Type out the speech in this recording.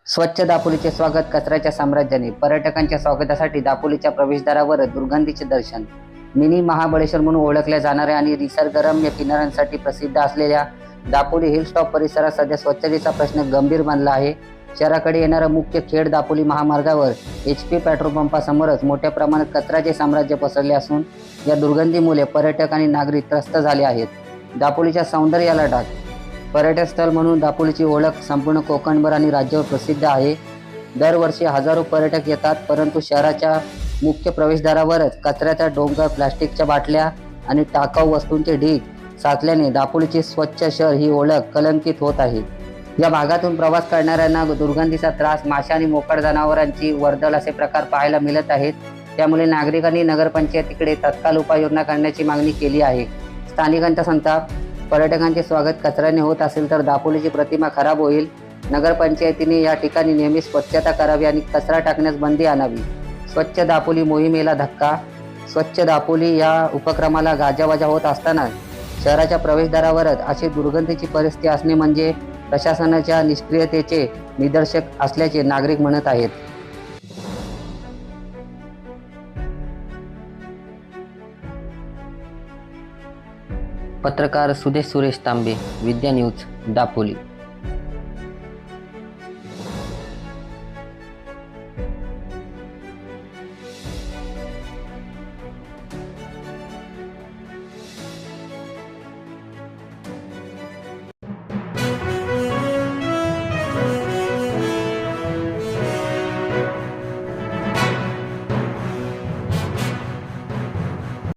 स्वच्छ दापोलीचे स्वागत कचऱ्याच्या साम्राज्याने. पर्यटकांच्या स्वागतासाठी दापोलीच्या प्रवेशद्वारावर दुर्गंधीचे दर्शन. मिनी महाबळेश्वर म्हणून ओळखल्या जाणाऱ्या आणि निसर्गरम्य किनाऱ्यांसाठी प्रसिद्ध असलेल्या दापोली हिल स्टॉप परिसरात सध्या स्वच्छतेचा प्रश्न गंभीर बनला आहे. शहराकडे येणारा मुख्य खेड दापोली महामार्गावर HP पेट्रोल पंपासमोरच मोठ्या प्रमाणात कचऱ्याचे साम्राज्य पसरले असून या दुर्गंधीमुळे पर्यटक आणि नागरिक त्रस्त झाले आहेत. दापोलीच्या सौंदर्याला डाग. पर्यटन स्थळ म्हणून दापोलीची ओळख संपूर्ण कोकणभर आणि राज्यावर प्रसिद्ध आहे. दरवर्षी हजारो पर्यटक येतात, परंतु शहराच्या मुख्य प्रवेशद्वारावरच कचऱ्याचा डोंगर, प्लास्टिकच्या बाटल्या आणि टाकाऊ वस्तूंचे ढीग साचल्याने दापोलीचे स्वच्छ शहर ही ओळख कलंकित होत आहे. या भागातून प्रवास करणाऱ्यांना दुर्गंधीचा त्रास, माशा आणि मोकाट जनावरांची वर्दळ असे प्रकार पाहायला मिळत आहेत. त्यामुळे नागरिकांनी नगरपंचायतीकडे तत्काळ उपाययोजना करण्याची मागणी केली आहे. स्थानिकांचा संताप. पर्यटकांचे स्वागत कचऱ्याने होत असेल तर दापोलीची प्रतिमा खराब होईल. नगरपंचायतीने या ठिकाणी नेहमी स्वच्छता करावी आणि कचरा टाकण्यास बंदी आणावी. स्वच्छ दापोली मोहिमेला धक्का. स्वच्छ दापोली या उपक्रमाला गाजावाजा होत असताना शहराच्या प्रवेशद्वारावरच अशी दुर्गंधीची परिस्थिती असणे म्हणजे प्रशासनाच्या निष्क्रियतेचे निदर्शक असल्याचे नागरिक म्हणत आहेत. पत्रकार सुदेश सुरेश तांबे, विद्या न्यूज, दापोली.